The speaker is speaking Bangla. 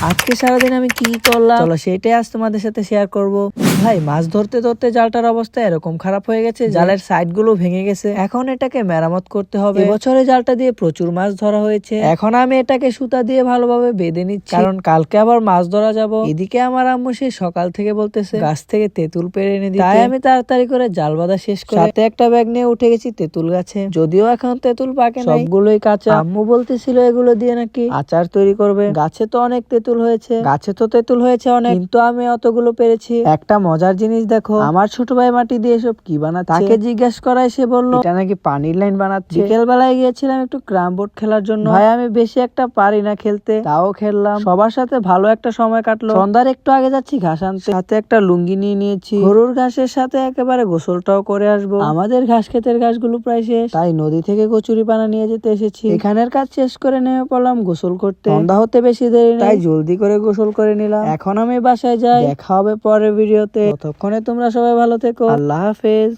আজকে সারাদিন আমি কি করলাম চলো সেটাই আজ তোমাদের সাথে শেয়ার করব। ভাই মাছ ধরতে ধরতে জালটার অবস্থা এরকম খারাপ হয়ে গেছে, জালের সাইড গুলো ভেঙে গেছে। এখন এটাকে মেরামত করতে হবে। এবছরে জালটা দিয়ে প্রচুর মাছ ধরা হয়েছে। এখন আমি এটাকে সুতা দিয়ে ভালোভাবে বেঁধে নিচ্ছি, কারণ কালকে আবার মাছ ধরা যাব। এদিকে আমার আম্মু সেই সকাল থেকে বলতেছে গাছ থেকে তেঁতুল পেড়ে এনে দিতে। তাই আমি তাড়াতাড়ি করে জাল বাঁধা শেষ করে সাথে একটা ব্যাগ নিয়ে উঠে গেছি তেঁতুল গাছে। যদিও এখন তেঁতুল পাকে নাই, সবগুলোই কাঁচা। আম্মু বলতেছিল এগুলো দিয়ে নাকি আচার তৈরি করবে। গাছে তো অনেক তেঁতুল হয়েছে, অনেক, কিন্তু আমি অতগুলো পেরেছি। একটা মজার জিনিস দেখো, আমার ছোট ভাই মাটি দিয়ে সব কি বানাচ্ছে। তাকে জিজ্ঞেস করায় সে বললো এটা নাকি পানির লাইন বানাচ্ছে। বিকেল বেলায় গিয়েছিলাম একটু ক্যারাম বোর্ড খেলার জন্য। ভাই আমি বেশি একটা পারি না খেলতে, তাও খেললাম। সবার সাথে ভালো একটা সময় কাটলো। সন্ধ্যার একটু আগে যাচ্ছি ঘাস আনতে, সাথে একটা লুঙ্গি নিয়ে নিয়েছি। গরুর ঘাসের সাথে একেবারে গোসলটাও করে আসবো। আমাদের ঘাস ক্ষেতের ঘাসগুলো প্রায় শেষ, তাই নদী থেকে কচুরি পানা নিয়ে যেতে এসেছি। এখানের কাজ শেষ করে নেমে পড়লাম গোসল করতে। সন্ধ্যা হতে বেশি দেরি নেই, তাই জলদি করে গোসল করে নিলাম। এখন আমি বাসায় যাই, দেখা হবে পরের ভিডিওতে। ততক্ষণে তোমরা সবাই ভালো থেকো। আল্লাহ হাফেজ।